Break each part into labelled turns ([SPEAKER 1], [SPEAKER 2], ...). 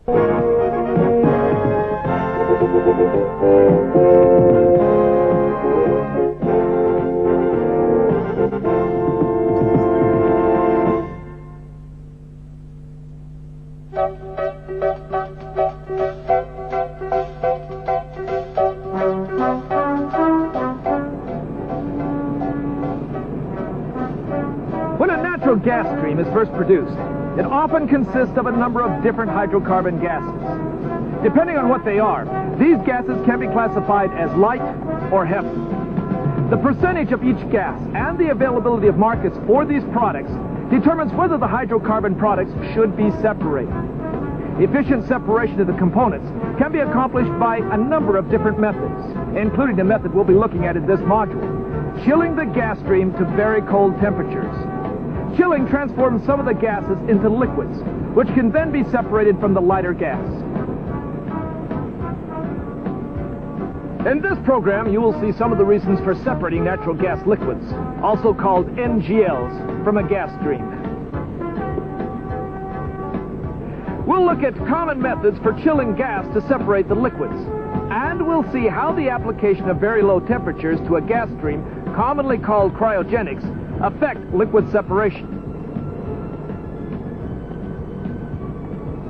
[SPEAKER 1] When a natural gas stream is first produced, it often consists of a number of different hydrocarbon gases. Depending on what they are, these gases can be classified as light or heavy. The percentage of each gas and the availability of markets for these products determines whether the hydrocarbon products should be separated. Efficient separation of the components can be accomplished by a number of different methods, including the method we'll be looking at in this module: chilling the gas stream to very cold temperatures. Chilling transforms some of the gases into liquids, which can then be separated from the lighter gas. In this program, you will see some of the reasons for separating natural gas liquids, also called NGLs, from a gas stream. We'll look at common methods for chilling gas to separate the liquids, and we'll see how the application of very low temperatures to a gas stream, commonly called cryogenics, affect liquid separation.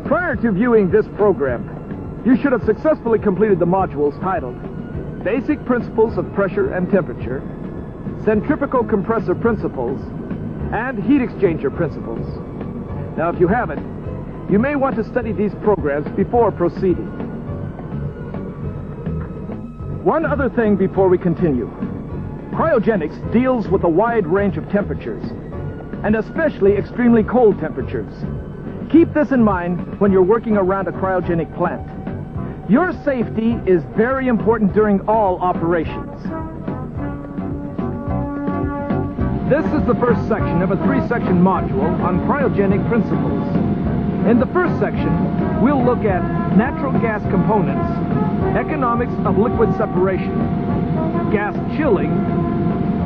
[SPEAKER 1] Prior to viewing this program, you should have successfully completed the modules titled Basic Principles of Pressure and Temperature, Centrifugal Compressor Principles, and Heat Exchanger Principles. Now, if you haven't, you may want to study these programs before proceeding. One other thing before we continue. Cryogenics deals with a wide range of temperatures, and especially extremely cold temperatures. Keep this in mind when you're working around a cryogenic plant. Your safety is very important during all operations. This is the first section of a three-section module on cryogenic principles. In the first section, we'll look at natural gas components, economics of liquid separation, gas chilling,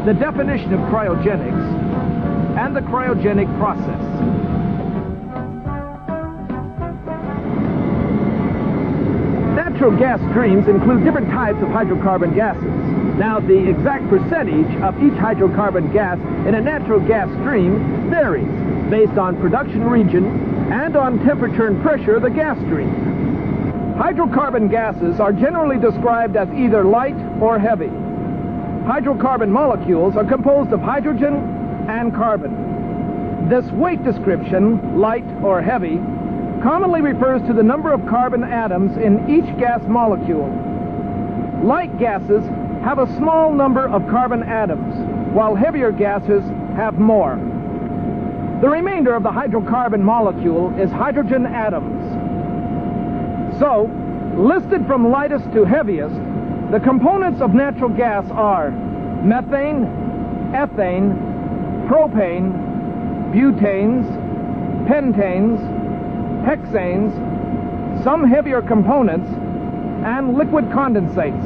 [SPEAKER 1] the definition of cryogenics, and the cryogenic process. Natural gas streams include different types of hydrocarbon gases. Now, the exact percentage of each hydrocarbon gas in a natural gas stream varies based on production region and on temperature and pressure of the gas stream. Hydrocarbon gases are generally described as either light or heavy. Hydrocarbon molecules are composed of hydrogen and carbon. This weight description, light or heavy, commonly refers to the number of carbon atoms in each gas molecule. Light gases have a small number of carbon atoms, while heavier gases have more. The remainder of the hydrocarbon molecule is hydrogen atoms. So, listed from lightest to heaviest, the components of natural gas are methane, ethane, propane, butanes, pentanes, hexanes, some heavier components, and liquid condensates.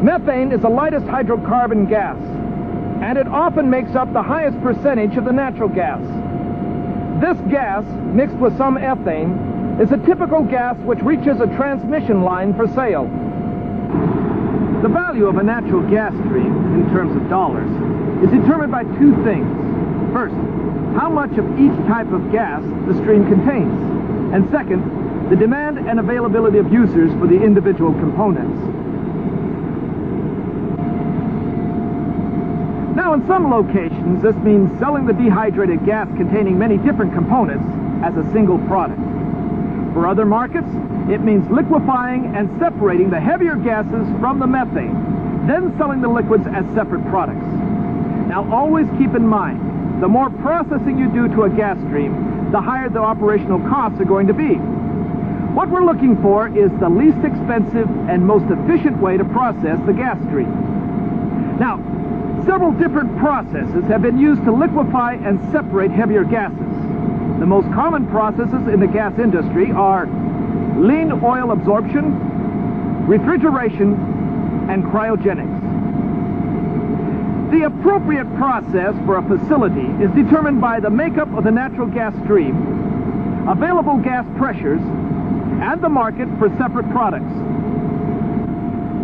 [SPEAKER 1] Methane is the lightest hydrocarbon gas, and it often makes up the highest percentage of the natural gas. This gas, mixed with some ethane, is a typical gas which reaches a transmission line for sale. The value of a natural gas stream, in terms of dollars, is determined by two things. First, how much of each type of gas the stream contains, and second, the demand and availability of users for the individual components. Now, in some locations, this means selling the dehydrated gas containing many different components as a single product. For other markets, it means liquefying and separating the heavier gases from the methane, then selling the liquids as separate products. Now, always keep in mind, the more processing you do to a gas stream, the higher the operational costs are going to be. What we're looking for is the least expensive and most efficient way to process the gas stream. Now, several different processes have been used to liquefy and separate heavier gases. The most common processes in the gas industry are lean oil absorption, refrigeration, and cryogenics. The appropriate process for a facility is determined by the makeup of the natural gas stream, available gas pressures, and the market for separate products.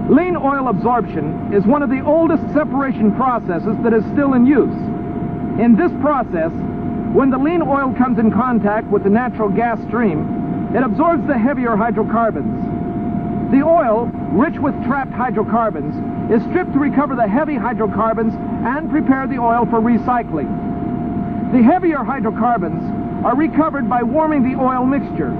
[SPEAKER 1] Lean oil absorption is one of the oldest separation processes that is still in use. In this process, when the lean oil comes in contact with the natural gas stream, it absorbs the heavier hydrocarbons. The oil, rich with trapped hydrocarbons, is stripped to recover the heavy hydrocarbons and prepare the oil for recycling. The heavier hydrocarbons are recovered by warming the oil mixture.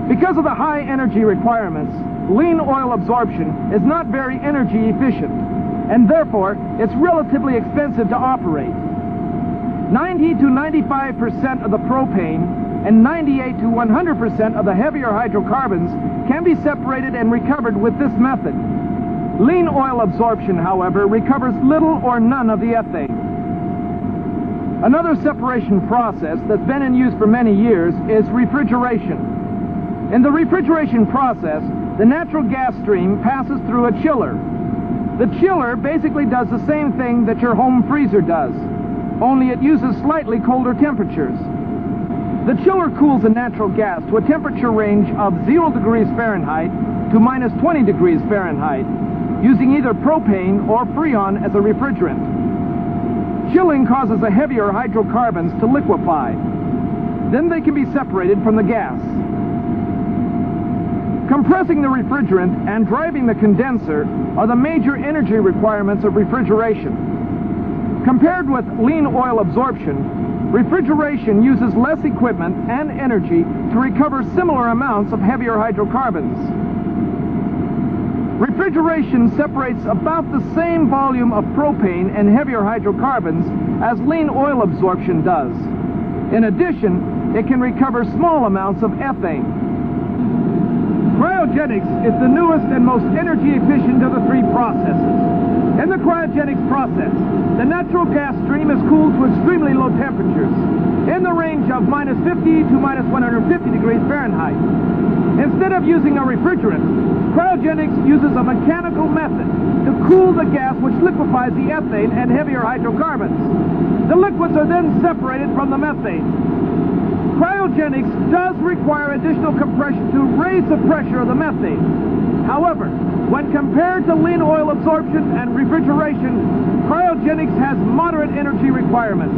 [SPEAKER 1] Because of the high energy requirements, lean oil absorption is not very energy efficient, and therefore it's relatively expensive to operate. 90 to 95% of the propane and 98 to 100% of the heavier hydrocarbons can be separated and recovered with this method. Lean oil absorption, however, recovers little or none of the ethane. Another separation process that's been in use for many years is refrigeration. In the refrigeration process, the natural gas stream passes through a chiller. The chiller basically does the same thing that your home freezer does, only it uses slightly colder temperatures. The chiller cools the natural gas to a temperature range of 0 degrees Fahrenheit to minus 20 degrees Fahrenheit, using either propane or freon as a refrigerant. Chilling causes the heavier hydrocarbons to liquefy. Then they can be separated from the gas. Compressing the refrigerant and driving the condenser are the major energy requirements of refrigeration. Compared with lean oil absorption, refrigeration uses less equipment and energy to recover similar amounts of heavier hydrocarbons. Refrigeration separates about the same volume of propane and heavier hydrocarbons as lean oil absorption does. In addition, it can recover small amounts of ethane. Cryogenics is the newest and most energy efficient of the three processes. In the cryogenics process, the natural gas stream is cooled to extremely low temperatures, in the range of minus 50 to minus 150 degrees Fahrenheit. Instead of using a refrigerant, cryogenics uses a mechanical method to cool the gas which liquefies the ethane and heavier hydrocarbons. The liquids are then separated from the methane. Cryogenics does require additional compression to raise the pressure of the methane. However, when compared to lean oil absorption and refrigeration, cryogenics has moderate energy requirements.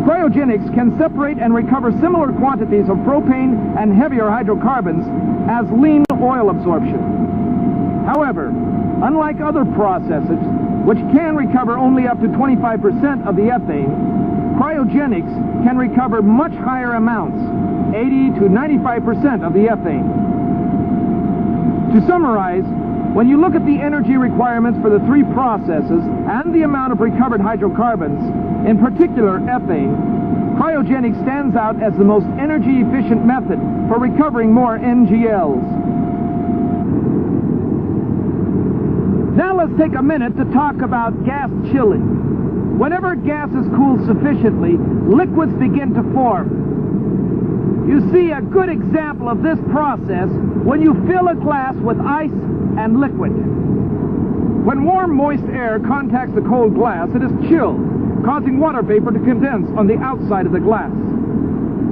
[SPEAKER 1] Cryogenics can separate and recover similar quantities of propane and heavier hydrocarbons as lean oil absorption. However, unlike other processes, which can recover only up to 25% of the ethane, cryogenics can recover much higher amounts, 80 to 95% of the ethane. To summarize, when you look at the energy requirements for the three processes and the amount of recovered hydrocarbons, in particular ethane, cryogenics stands out as the most energy efficient method for recovering more NGLs. Now let's take a minute to talk about gas chilling. Whenever gas is cooled sufficiently, liquids begin to form. You see a good example of this process when you fill a glass with ice and liquid. When warm, moist air contacts the cold glass, it is chilled, causing water vapor to condense on the outside of the glass.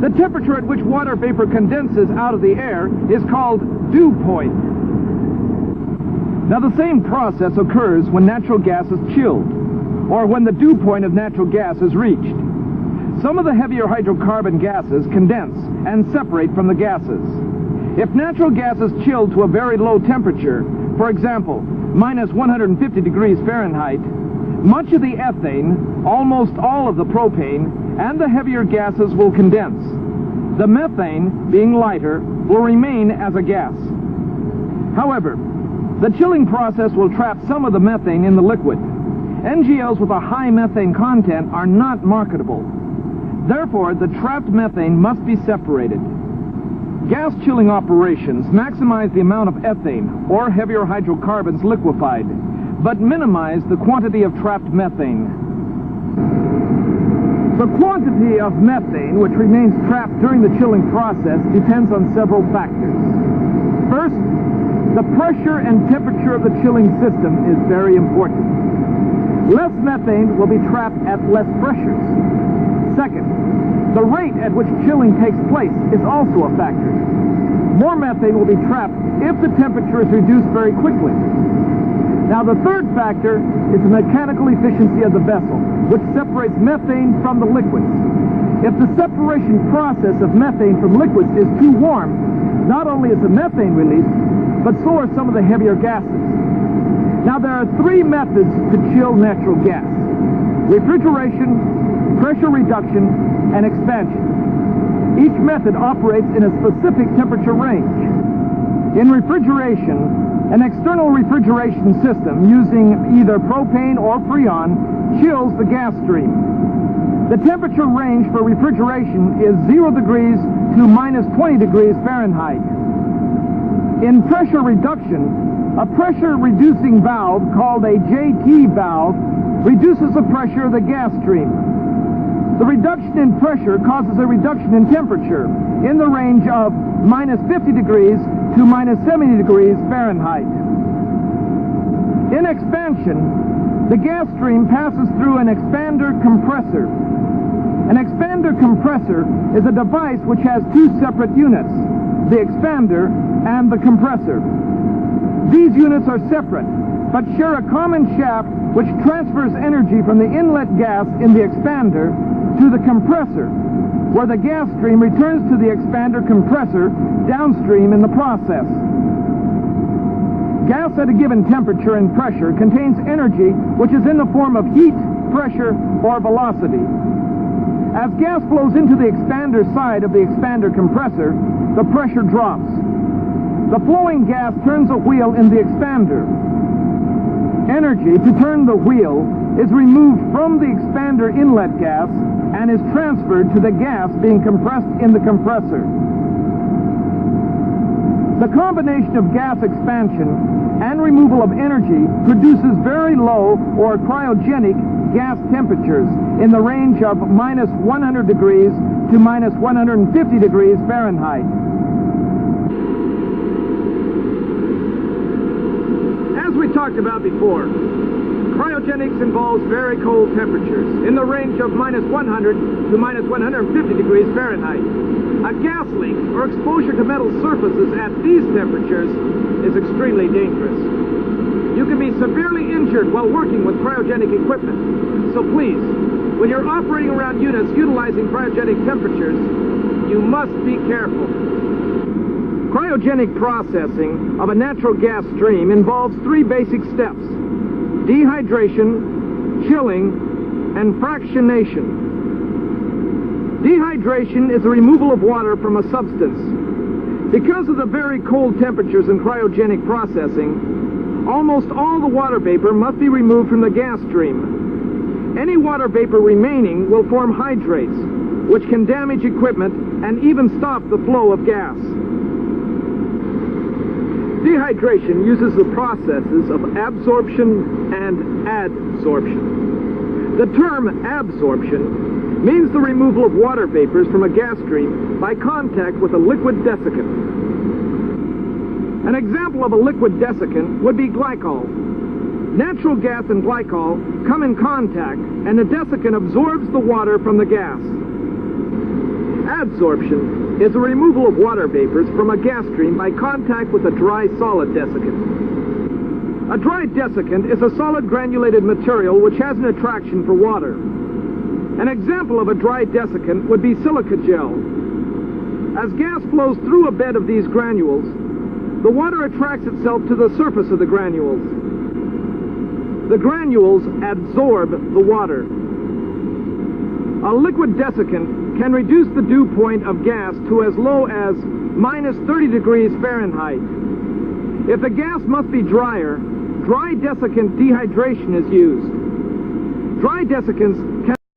[SPEAKER 1] The temperature at which water vapor condenses out of the air is called dew point. Now the same process occurs when natural gas is chilled, or when the dew point of natural gas is reached. Some of the heavier hydrocarbon gases condense and separate from the gases. If natural gas is chilled to a very low temperature, for example, minus 150 degrees Fahrenheit, much of the ethane, almost all of the propane, and the heavier gases will condense. The methane, being lighter, will remain as a gas. However, the chilling process will trap some of the methane in the liquid. NGLs with a high methane content are not marketable. Therefore, the trapped methane must be separated. Gas chilling operations maximize the amount of ethane or heavier hydrocarbons liquefied, but minimize the quantity of trapped methane. The quantity of methane which remains trapped during the chilling process depends on several factors. First, the pressure and temperature of the chilling system is very important. Less methane will be trapped at less pressures. Second, the rate at which chilling takes place is also a factor. More methane will be trapped if the temperature is reduced very quickly. Now, the third factor is the mechanical efficiency of the vessel, which separates methane from the liquids. If the separation process of methane from liquids is too warm, not only is the methane released, but so are some of the heavier gases. Now, there are three methods to chill natural gas: refrigeration, pressure reduction, and expansion. Each method operates in a specific temperature range. In refrigeration, an external refrigeration system using either propane or freon chills the gas stream. The temperature range for refrigeration is 0 degrees to minus 20 degrees Fahrenheit. In pressure reduction, a pressure-reducing valve called a JT valve reduces the pressure of the gas stream. The reduction in pressure causes a reduction in temperature in the range of minus 50 degrees to minus 70 degrees Fahrenheit. In expansion, the gas stream passes through an expander compressor. An expander compressor is a device which has two separate units, the expander and the compressor. These units are separate, but share a common shaft which transfers energy from the inlet gas in the expander to the compressor, where the gas stream returns to the expander compressor downstream in the process. Gas at a given temperature and pressure contains energy which is in the form of heat, pressure, or velocity. As gas flows into the expander side of the expander compressor, the pressure drops. The flowing gas turns a wheel in the expander. Energy to turn the wheel is removed from the expander inlet gas and is transferred to the gas being compressed in the compressor. The combination of gas expansion and removal of energy produces very low or cryogenic gas temperatures in the range of minus 100 degrees to minus 150 degrees Fahrenheit. As we talked about before, cryogenics involves very cold temperatures in the range of minus 100 to minus 150 degrees Fahrenheit. A gas leak or exposure to metal surfaces at these temperatures is extremely dangerous. You can be severely injured while working with cryogenic equipment. So please, when you're operating around units utilizing cryogenic temperatures, you must be careful. Cryogenic processing of a natural gas stream involves three basic steps: dehydration, chilling, and fractionation. Dehydration is the removal of water from a substance. Because of the very cold temperatures in cryogenic processing, almost all the water vapor must be removed from the gas stream. Any water vapor remaining will form hydrates, which can damage equipment and even stop the flow of gas. Dehydration uses the processes of absorption and adsorption. The term absorption means the removal of water vapors from a gas stream by contact with a liquid desiccant. An example of a liquid desiccant would be glycol. Natural gas and glycol come in contact, and the desiccant absorbs the water from the gas. Adsorption is the removal of water vapors from a gas stream by contact with a dry solid desiccant. A dry desiccant is a solid granulated material which has an attraction for water. An example of a dry desiccant would be silica gel. As gas flows through a bed of these granules, the water attracts itself to the surface of the granules. The granules absorb the water. A liquid desiccant can reduce the dew point of gas to as low as minus 30 degrees Fahrenheit. If the gas must be drier, dry desiccant dehydration is used. Dry desiccants